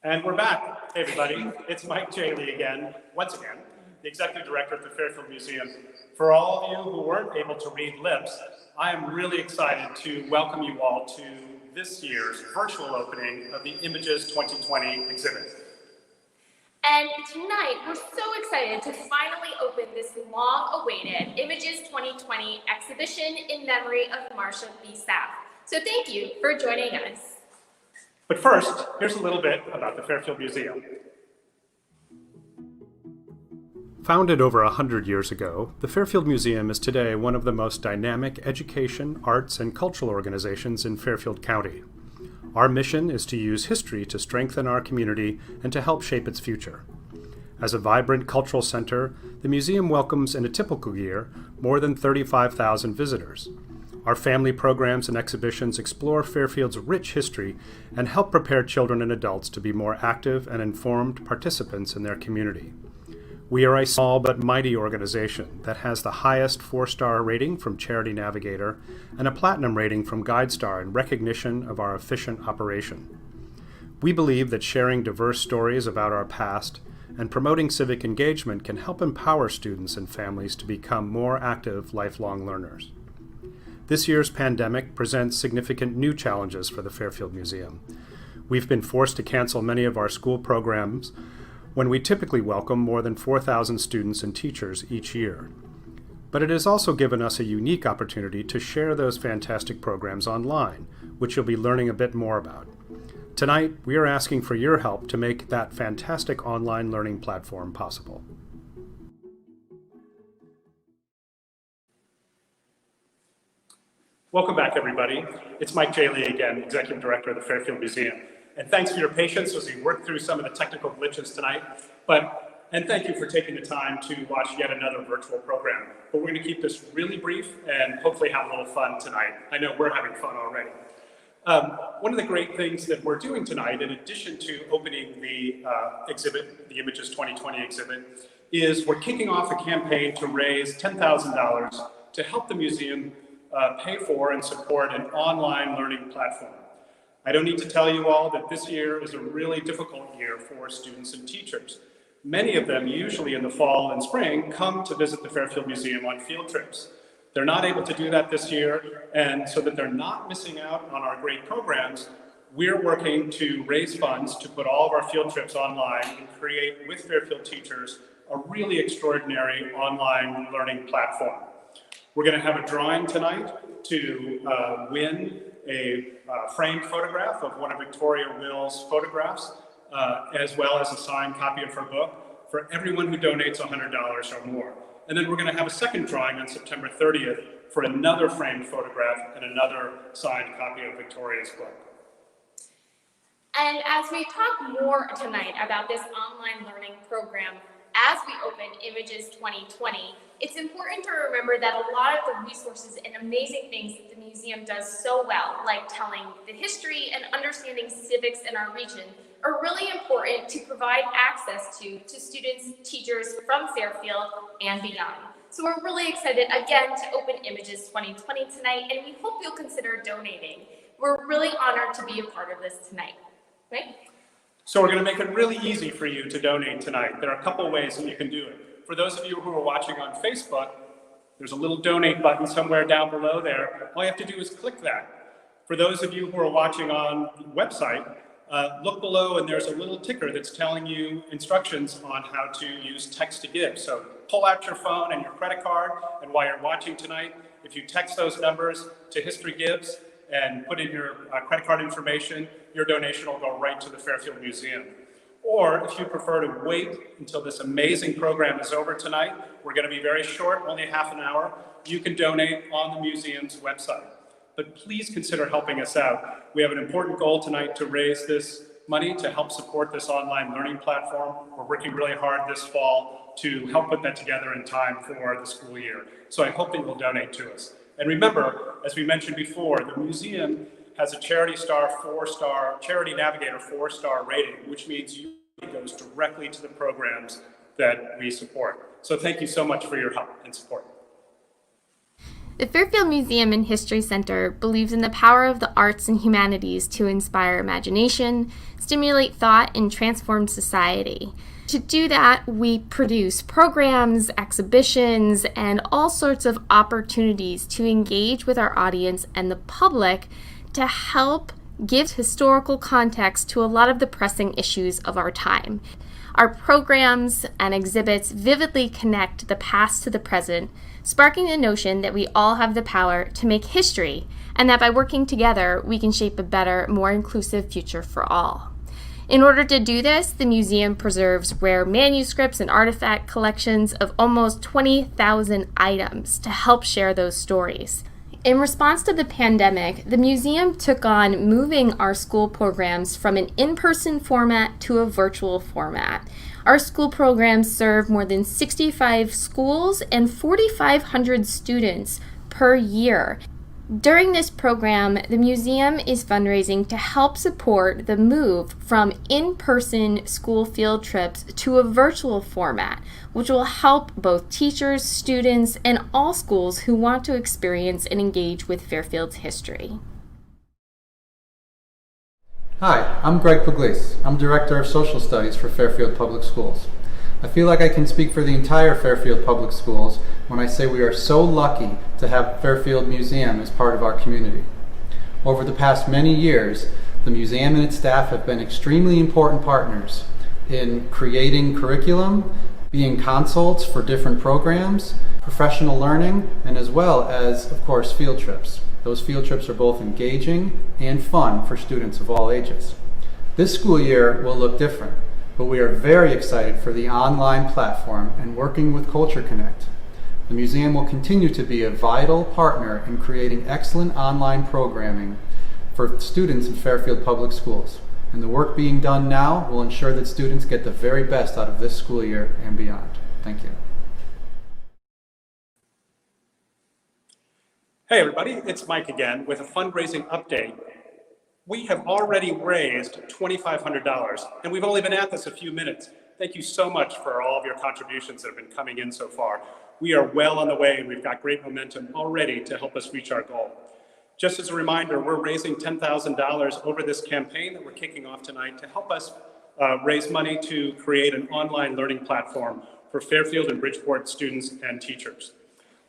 And we're back, hey everybody. It's Mike Jaley again, once again, the Executive Director at the Fairfield Museum. For all of you who weren't able to read lips, I am really excited to welcome you all to this year's virtual opening of the Images 2020 exhibit. And tonight, we're so excited to finally open this long-awaited Images 2020 exhibition in memory of Marsha B. Saft. So thank you for joining us. But first, here's a little bit about the Fairfield Museum. Founded over 100 years ago, the Fairfield Museum is today one of the most dynamic education, arts, and cultural organizations in Fairfield County. Our mission is to use history to strengthen our community and to help shape its future. As a vibrant cultural center, the museum welcomes in a typical year more than 35,000 visitors. Our family programs and exhibitions explore Fairfield's rich history and help prepare children and adults to be more active and informed participants in their community. We are a small but mighty organization that has the highest 4-star rating from Charity Navigator and a platinum rating from GuideStar in recognition of our efficient operation. We believe that sharing diverse stories about our past and promoting civic engagement can help empower students and families to become more active lifelong learners. This year's pandemic presents significant new challenges for the Fairfield Museum. We've been forced to cancel many of our school programs when we typically welcome more than 4,000 students and teachers each year. But it has also given us a unique opportunity to share those fantastic programs online, which you'll be learning a bit more about. Tonight, we are asking for your help to make that fantastic online learning platform possible. Welcome back, everybody. It's Mike Jaley again, Executive Director of the Fairfield Museum. And thanks for your patience as we work through some of the technical glitches tonight. And thank you for taking the time to watch yet another virtual program. But we're going to keep this really brief and hopefully have a little fun tonight. I know we're having fun already. One of the great things that we're doing tonight, in addition to opening the exhibit, the Images 2020 exhibit, is we're kicking off a campaign to raise $10,000 to help the museum pay for and support an online learning platform. I don't need to tell you all that this year is a really difficult year for students and teachers. Many of them, usually in the fall and spring, come to visit the Fairfield Museum on field trips. They're not able to do that this year, and so that they're not missing out on our great programs, we're working to raise funds to put all of our field trips online and create, with Fairfield teachers, a really extraordinary online learning platform. We're going to have a drawing tonight to win a framed photograph of one of Victoria Will's photographs, as well as a signed copy of her book for everyone who donates $100 or more. And then we're going to have a second drawing on September 30th for another framed photograph and another signed copy of Victoria's book. And as we talk more tonight about this online learning program, as we open Images 2020, it's important to remember that a lot of the resources and amazing things that the museum does so well, like telling the history and understanding civics in our region, are really important to provide access to students, teachers from Fairfield and beyond. So we're really excited again to open Images 2020 tonight, and we hope you'll consider donating. We're really honored to be a part of this tonight, right? So we're going to make it really easy for you to donate tonight. There are a couple of ways that you can do it. For those of you who are watching on Facebook, there's a little donate button somewhere down below there. All you have to do is click that. For those of you who are watching on the website, look below and there's a little ticker that's telling you instructions on how to use text to give. So pull out your phone and your credit card, and while you're watching tonight, if you text those numbers to History Gives and put in your credit card information, your donation will go right to the Fairfield Museum. Or if you prefer to wait until this amazing program is over tonight, we're going to be very short, only half an hour, you can donate on the museum's website. But please consider helping us out. We have an important goal tonight to raise this money to help support this online learning platform. We're working really hard this fall to help put that together in time for the school year. So I hope that you'll donate to us. And remember, as we mentioned before, the museum has a Charity Navigator 4-star rating, which means it goes directly to the programs that we support. So thank you so much for your help and support. The Fairfield Museum and History Center believes in the power of the arts and humanities to inspire imagination, stimulate thought, and transform society. To do that, we produce programs, exhibitions, and all sorts of opportunities to engage with our audience and the public to help give historical context to a lot of the pressing issues of our time. Our programs and exhibits vividly connect the past to the present, sparking the notion that we all have the power to make history, and that by working together, we can shape a better, more inclusive future for all. In order to do this, the museum preserves rare manuscripts and artifact collections of almost 20,000 items to help share those stories. In response to the pandemic, the museum took on moving our school programs from an in-person format to a virtual format. Our school programs serve more than 65 schools and 4,500 students per year. During this program, the museum is fundraising to help support the move from in-person school field trips to a virtual format, which will help both teachers, students, and all schools who want to experience and engage with Fairfield's history. Hi, I'm Greg Pugliese. I'm Director of Social Studies for Fairfield Public Schools. I feel like I can speak for the entire Fairfield Public Schools when I say we are so lucky to have Fairfield Museum as part of our community. Over the past many years, the museum and its staff have been extremely important partners in creating curriculum, being consults for different programs, professional learning, and as well as, of course, field trips. Those field trips are both engaging and fun for students of all ages. This school year will look different, but we are very excited for the online platform and working with Culture Connect. The museum will continue to be a vital partner in creating excellent online programming for students in Fairfield Public Schools. And the work being done now will ensure that students get the very best out of this school year and beyond. Thank you. Hey everybody, it's Mike again with a fundraising update. We have already raised $2,500 and we've only been at this a few minutes. Thank you so much for all of your contributions that have been coming in so far. We are well on the way and we've got great momentum already to help us reach our goal. Just as a reminder, we're raising $10,000 over this campaign that we're kicking off tonight to help us raise money to create an online learning platform for Fairfield and Bridgeport students and teachers.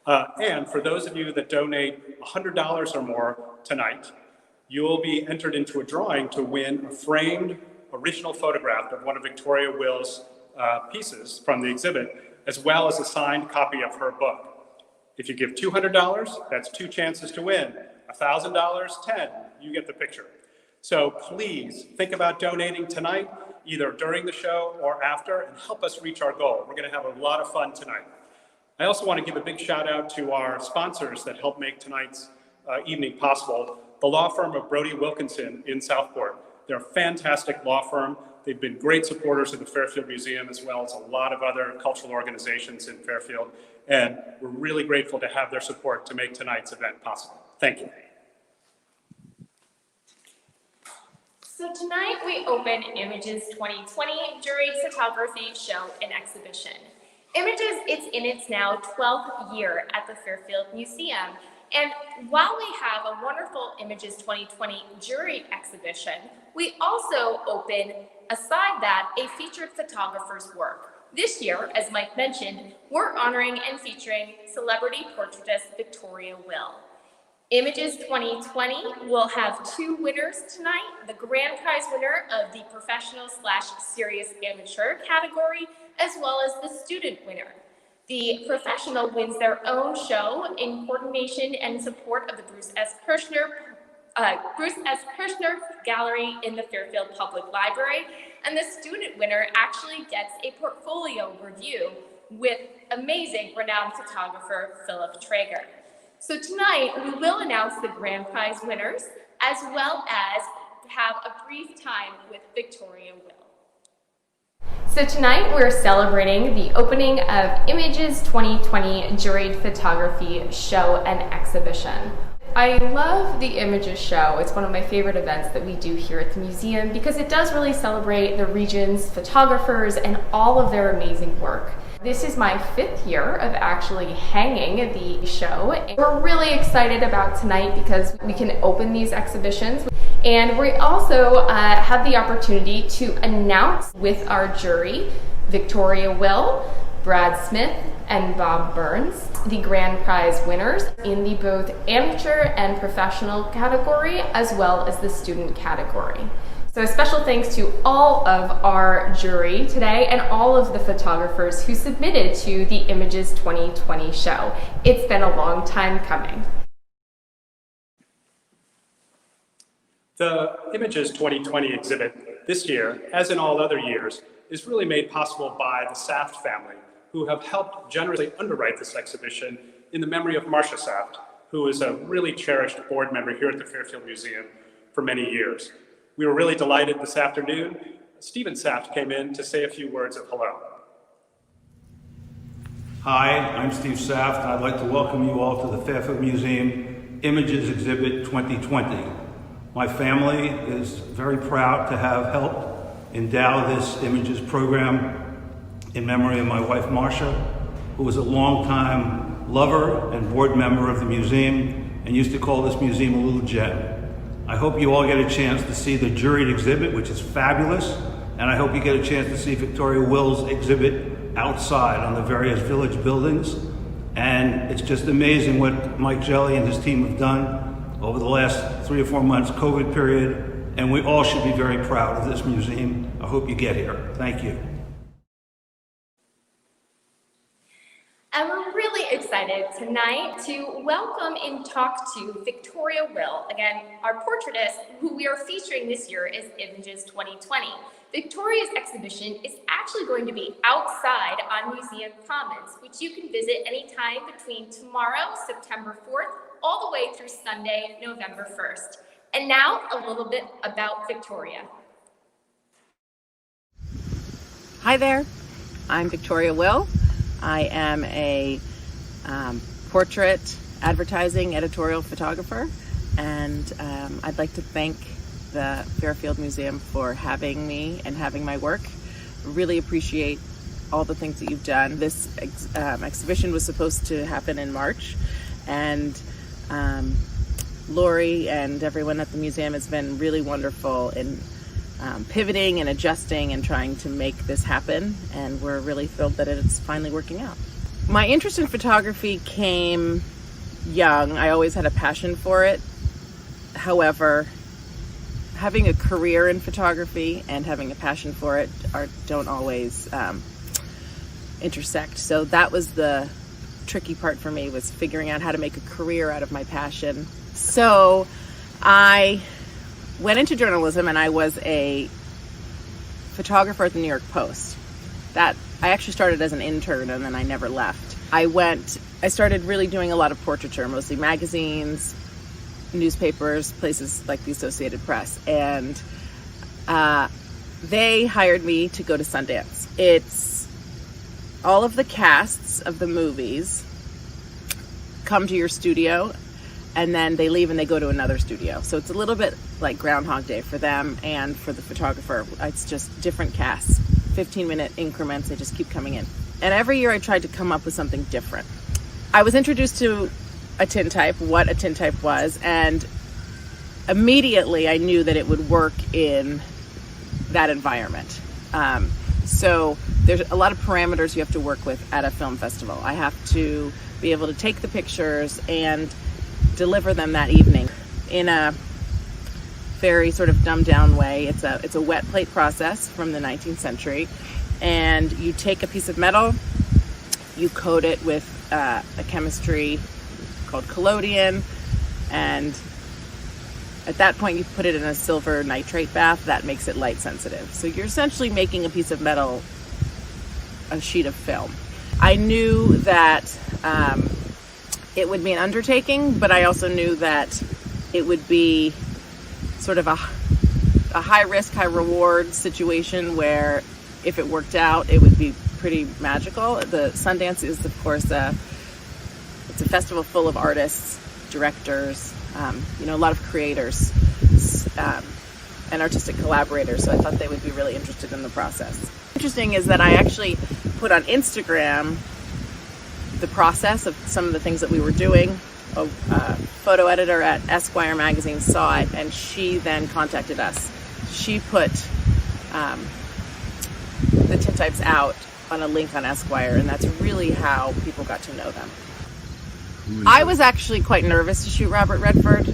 And for those of you that donate $100 or more tonight, you will be entered into a drawing to win a framed original photograph of one of Victoria Will's pieces from the exhibit, as well as a signed copy of her book. If you give $200, that's 2 chances to win. $1,000, 10, you get the picture. So please think about donating tonight, either during the show or after, and help us reach our goal. We're gonna have a lot of fun tonight. I also want to give a big shout out to our sponsors that help make tonight's evening possible. The law firm of Brody Wilkinson in Southport. They're a fantastic law firm. They've been great supporters of the Fairfield Museum as well as a lot of other cultural organizations in Fairfield. And we're really grateful to have their support to make tonight's event possible. Thank you. So tonight we open Images 2020 Juried Photography Show and Exhibition. Images, it's in its now 12th year at the Fairfield Museum. And while we have a wonderful Images 2020 juried exhibition, we also open, aside that, a featured photographer's work. This year, as Mike mentioned, we're honoring and featuring celebrity portraitist Victoria Will. Images 2020 will have 2 winners tonight, the grand prize winner of the professional/serious amateur category, as well as the student winner. The professional wins their own show in coordination and support of the Bruce S. Kirshner Gallery in the Fairfield Public Library, and the student winner actually gets a portfolio review with amazing renowned photographer Philip Traeger. So tonight we will announce the grand prize winners as well as have a brief time with Victoria Will. So tonight we're celebrating the opening of Images 2020 Juried Photography Show and Exhibition. I love the Images show. It's one of my favorite events that we do here at the museum because it does really celebrate the region's photographers and all of their amazing work. This is my 5th year of actually hanging the show. We're really excited about tonight because we can open these exhibitions. And we also have the opportunity to announce with our jury, Victoria Will, Brad Smith, and Bob Burns, the grand prize winners in the both amateur and professional category, as well as the student category. So a special thanks to all of our jury today and all of the photographers who submitted to the Images 2020 show. It's been a long time coming. The Images 2020 exhibit this year, as in all other years, is really made possible by the Saft family, who have helped generously underwrite this exhibition in the memory of Marsha Saft, who is a really cherished board member here at the Fairfield Museum for many years. We were really delighted this afternoon. Stephen Saft came in to say a few words of hello. Hi, I'm Steve Saft. I'd like to welcome you all to the Fairfield Museum Images Exhibit 2020. My family is very proud to have helped endow this Images program in memory of my wife, Marsha, who was a longtime lover and board member of the museum and used to call this museum a little gem. I hope you all get a chance to see the juried exhibit, which is fabulous, and I hope you get a chance to see Victoria Will's exhibit outside on the various village buildings. And it's just amazing what Mike Jelly and his team have done over the last 3 or 4 months COVID period, and we all should be very proud of this museum. I hope you get here. Thank you. And we're really excited tonight to welcome and talk to Victoria Will, again, our portraitist, who we are featuring this year as Images 2020. Victoria's exhibition is actually going to be outside on Museum Commons, which you can visit anytime between tomorrow, September 4th, all the way through Sunday, November 1st. And now, a little bit about Victoria. Hi there, I'm Victoria Will. I am a portrait, advertising, editorial photographer, and I'd like to thank the Fairfield Museum for having me and having my work. Really appreciate all the things that you've done. This exhibition was supposed to happen in March, and Lori and everyone at the museum has been really wonderful in pivoting and adjusting and trying to make this happen, and we're really thrilled that it's finally working out. My interest in photography came young. I always had a passion for it. However, having a career in photography and having a passion for it don't always intersect. So that was the tricky part for me, was figuring out how to make a career out of my passion. So I went into journalism, and I was a photographer at the New York Post. That I actually started as an intern, and then I never left. I started really doing a lot of portraiture, mostly magazines, newspapers, places like the Associated Press, and they hired me to go to Sundance. It's all of the casts of the movies come to your studio, and then they leave and they go to another studio. So it's a little bit like Groundhog Day for them and for the photographer. It's just different casts, 15-minute increments, they just keep coming in. And every year I tried to come up with something different. I was introduced to a tintype, what a tintype was, and immediately I knew that it would work in that environment. So there's a lot of parameters you have to work with at a film festival. I have to be able to take the pictures and deliver them that evening in a very sort of dumbed down way. It's a wet plate process from the 19th century, and you take a piece of metal, you coat it with a chemistry called collodion, and at that point you put it in a silver nitrate bath that makes it light sensitive. So you're essentially making a piece of metal a sheet of film. I knew that it would be an undertaking, but I also knew that it would be sort of a high risk, high reward situation where if it worked out, it would be pretty magical. The Sundance is, of course, it's a festival full of artists, directors, a lot of creators and artistic collaborators. So I thought they would be really interested in the process. Interesting is that I actually put on Instagram the process of some of the things that we were doing. A photo editor at Esquire magazine saw it, and she then contacted us. She put the tintypes out on a link on Esquire, and that's really how people got to know them. I was actually quite nervous to shoot Robert Redford.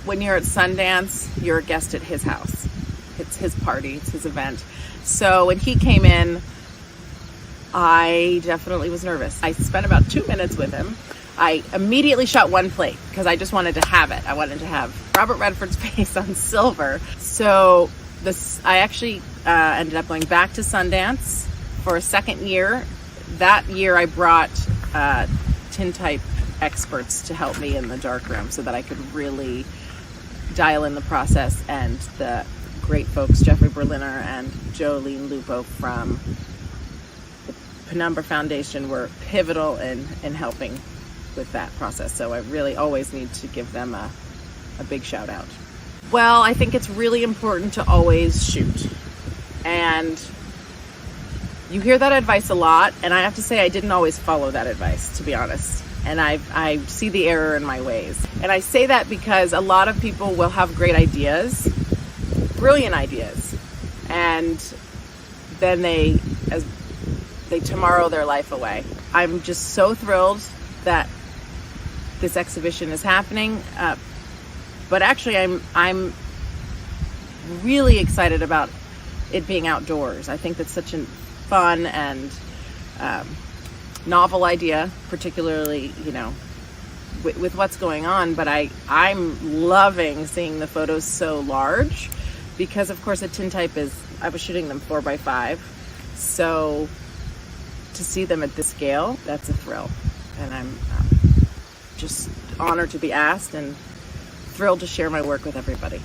When you're at Sundance, you're a guest at his house. It's his party, it's his event. So when he came in, I definitely was nervous. I spent about 2 minutes with him. I immediately shot one plate because I just wanted to have it. I wanted to have Robert Redford's face on silver. So I actually ended up going back to Sundance for a second year. That year I brought tintype experts to help me in the darkroom so that I could really dial in the process, and the great folks, Jeffrey Berliner and Jolene Lupo from the Penumbra Foundation, were pivotal in helping with that process. So I really always need to give them a big shout out. Well, I think it's really important to always shoot. And you hear that advice a lot, and I have to say I didn't always follow that advice, to be honest. And I see the error in my ways. And I say that because a lot of people will have great ideas, brilliant ideas, and then they tomorrow their life away. I'm just so thrilled that this exhibition is happening, but actually I'm really excited about it being outdoors. I think that's such a fun and novel idea, particularly, with what's going on. But I'm loving seeing the photos so large, because of course a tintype I was shooting them 4x5, so to see them at this scale, that's a thrill. And I'm just honored to be asked and thrilled to share my work with everybody.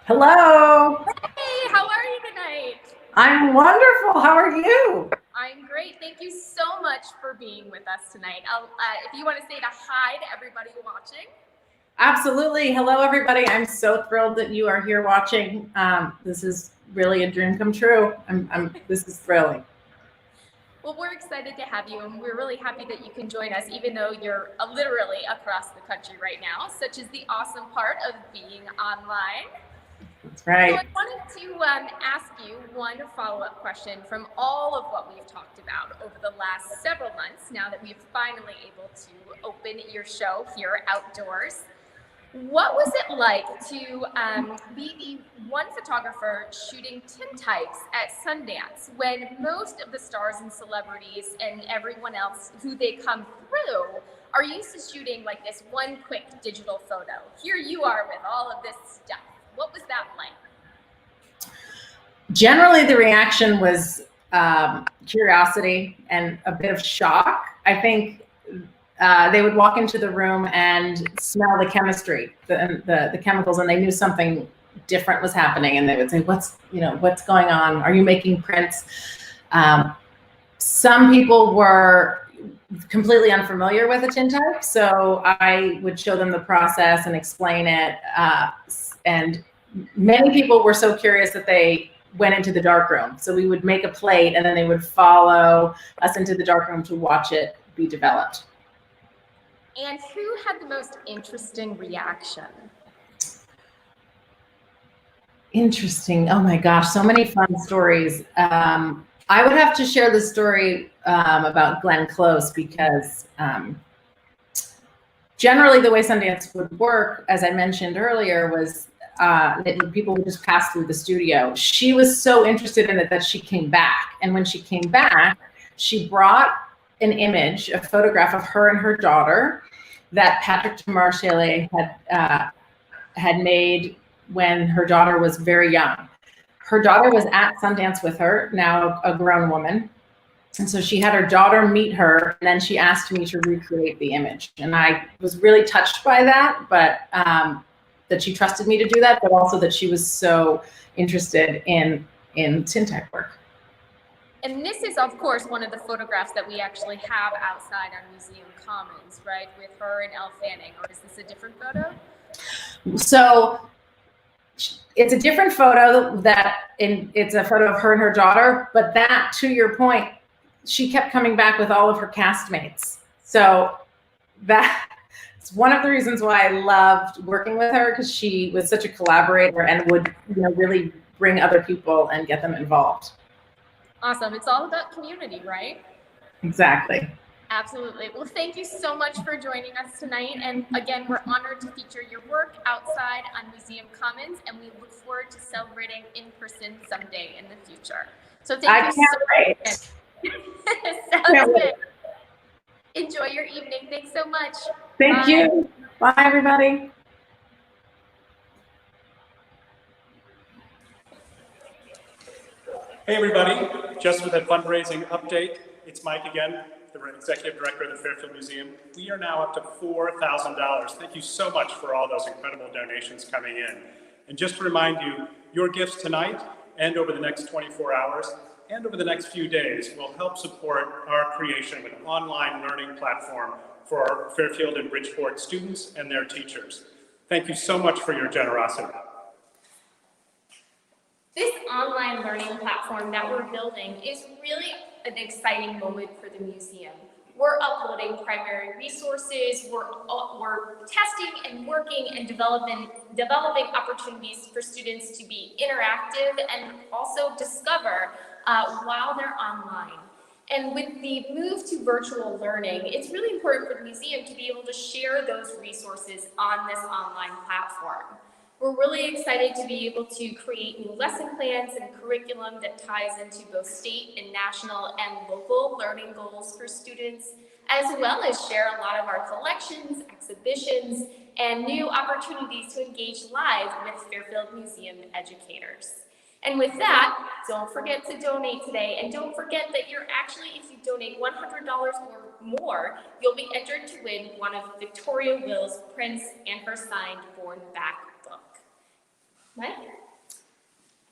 Hello. Hey, how are you tonight? I'm wonderful. How are you? I'm great. Thank you so much for being with us tonight. If you want to say hi to everybody watching. Absolutely. Hello, everybody. I'm so thrilled that you are here watching. This is really a dream come true. This is thrilling. Well, we're excited to have you, and we're really happy that you can join us, even though you're literally across the country right now. Such is the awesome part of being online. That's right. So I wanted to ask you one follow-up question from all of what we've talked about over the last several months, now that we've finally able to open your show here outdoors. What was it like to be the one photographer shooting tintypes at Sundance when most of the stars and celebrities and everyone else who they come through are used to shooting like this one quick digital photo? Here you are with all of this stuff. What was that like? Generally, the reaction was curiosity and a bit of shock. I think they would walk into the room and smell the chemistry, the chemicals, and they knew something different was happening. And they would say, "What's going on? Are you making prints?" Some people were completely unfamiliar with a tintype, so I would show them the process and explain it. And many people were so curious that they went into the darkroom. So we would make a plate, and then they would follow us into the darkroom to watch it be developed. And who had the most interesting reaction? Interesting. Oh my gosh, so many fun stories. I would have to share the story about Glenn Close, because generally the way Sundance would work, as I mentioned earlier, was people would just pass through the studio. She was so interested in it that she came back. And when she came back, she brought an image, a photograph of her and her daughter that Patrick Demarchelier had made when her daughter was very young. Her daughter was at Sundance with her, now a grown woman. And so she had her daughter meet her, and then she asked me to recreate the image. And I was really touched by that, but that she trusted me to do that, but also that she was so interested in tintype work. And this is, of course, one of the photographs that we actually have outside our museum commons, right, with her and Elle Fanning, or is this a different photo? So it's a different photo it's a photo of her and her daughter, but that, to your point, she kept coming back with all of her castmates. So that's one of the reasons why I loved working with her, because she was such a collaborator and would, really bring other people and get them involved. Awesome. It's all about community, right? Exactly. Absolutely. Well, thank you so much for joining us tonight. And again, we're honored to feature your work outside on Museum Commons, and we look forward to celebrating in person someday in the future. So thank you so much. Sounds good. Enjoy your evening. Thanks so much. Thank you. Bye, everybody. Hey everybody, just with a fundraising update, it's Mike again, the Executive Director of the Fairfield Museum. We are now up to $4,000. Thank you so much for all those incredible donations coming in. And just to remind you, your gifts tonight and over the next 24 hours and over the next few days will help support our creation of an online learning platform for our Fairfield and Bridgeport students and their teachers. Thank you so much for your generosity. This online learning platform that we're building is really an exciting moment for the museum. We're uploading primary resources, we're testing and working and developing opportunities for students to be interactive and also discover while they're online. And with the move to virtual learning, it's really important for the museum to be able to share those resources on this online platform. We're really excited to be able to create new lesson plans and curriculum that ties into both state and national and local learning goals for students, as well as share a lot of our collections, exhibitions, and new opportunities to engage live with Fairfield Museum educators. And with that, don't forget to donate today, and don't forget that you're actually, if you donate $100 or more, you'll be entered to win one of Victoria Will's prints and her signed Born Back book. Mike?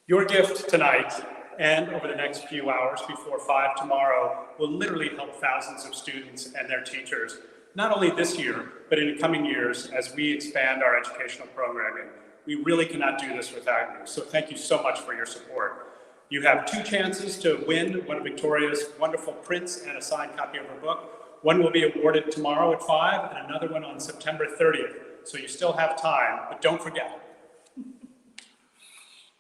Your gift tonight and over the next few hours before 5 tomorrow will literally help thousands of students and their teachers, not only this year, but in the coming years as we expand our educational programming. We really cannot do this without you, so thank you so much for your support. You have 2 chances to win one of Victoria's wonderful prints and a signed copy of her book. One will be awarded tomorrow at 5 and another one on September 30th, so you still have time, but don't forget.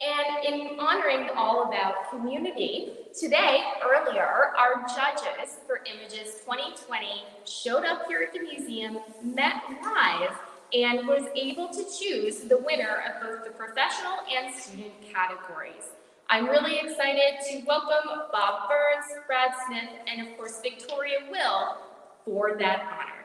And in honoring All About Community, today, earlier, our judges for Images 2020 showed up here at the museum, met live, and was able to choose the winner of both the professional and student categories. I'm really excited to welcome Bob Burns, Brad Smith, and of course, Victoria Will for that honor.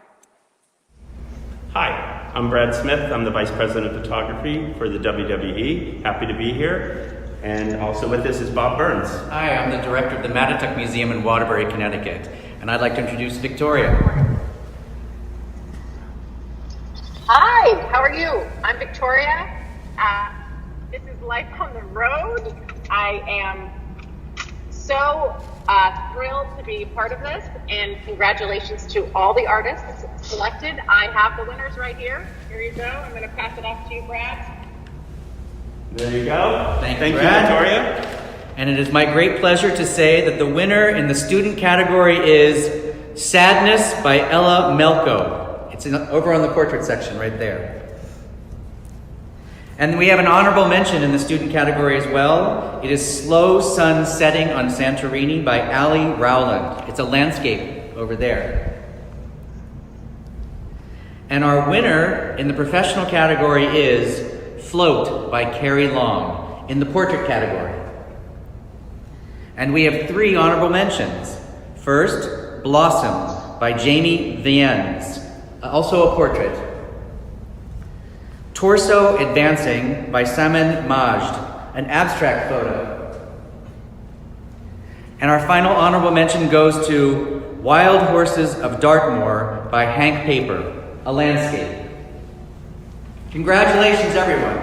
Hi, I'm Brad Smith. I'm the Vice President of Photography for the WWE. Happy to be here. And also with us is Bob Burns. Hi, I'm the Director of the Mattituck Museum in Waterbury, Connecticut. And I'd like to introduce Victoria. Hi, how are you? I'm Victoria. This is Life on the Road. I am so thrilled to be part of this, and congratulations to all the artists selected. I have the winners right here. Here you go. I'm going to pass it off to you, Brad. There you go. Thank you, Brad. Victoria. And it is my great pleasure to say that the winner in the student category is Sadness by Ella Melko. It's over on the portrait section right there. And we have an honorable mention in the student category as well. It is Slow Sun Setting on Santorini by Ali Rowland. It's a landscape over there. And our winner in the professional category is Float by Carrie Long in the portrait category. And we have 3 honorable mentions. First, Blossom by Jamie Viennes, also a portrait. Torso Advancing by Saman Majd, an abstract photo. And our final honorable mention goes to Wild Horses of Dartmoor by Hank Paper, a landscape. Congratulations, everyone.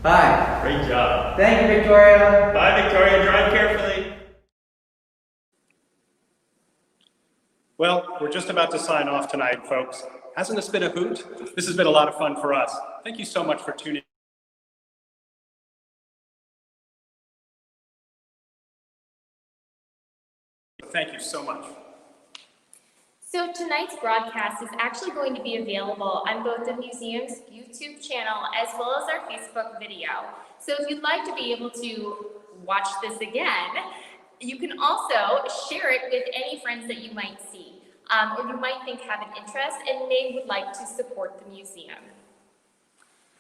Bye. Great job. Thank you, Victoria. Bye, Victoria. Drive carefully. Well, we're just about to sign off tonight, folks. Hasn't this been a hoot? This has been a lot of fun for us. Thank you so much for tuning in. Thank you so much. So tonight's broadcast is actually going to be available on both the museum's YouTube channel as well as our Facebook video. So if you'd like to be able to watch this again, you can also share it with any friends that you might see, or you might think have an interest and may would like to support the museum.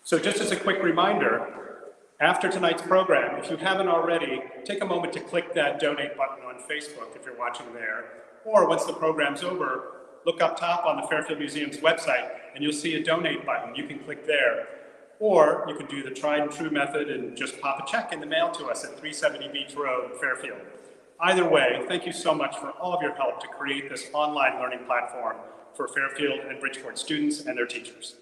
So just as a quick reminder, after tonight's program, if you haven't already, take a moment to click that donate button on Facebook if you're watching there. Or once the program's over, look up top on the Fairfield Museum's website and you'll see a donate button. You can click there. Or you can do the tried and true method and just pop a check in the mail to us at 370 Beach Road, Fairfield. Either way, thank you so much for all of your help to create this online learning platform for Fairfield and Bridgeport students and their teachers.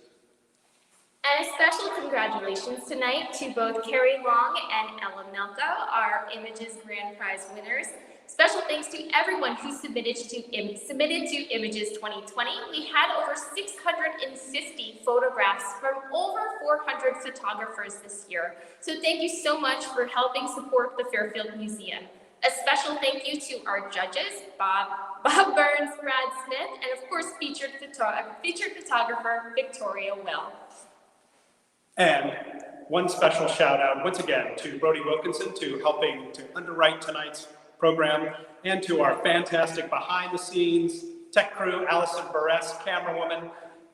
And a special congratulations tonight to both Carrie Long and Ella Melka, our Images Grand Prize winners. Special thanks to everyone who submitted to Images 2020. We had over 650 photographs from over 400 photographers this year. So thank you so much for helping support the Fairfield Museum. A special thank you to our judges, Bob Burns, Brad Smith, and of course featured photographer Victoria Will. And one special shout out once again to Brody Wilkinson to helping to underwrite tonight's program, and to our fantastic behind the scenes tech crew, Allison Buress, camerawoman,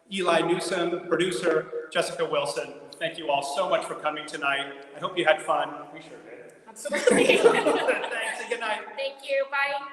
Eli Newsom, producer, Jessica Wilson. Thank you all so much for coming tonight. I hope you had fun. We sure did. Absolutely. Thanks and good night. Thank you. Bye.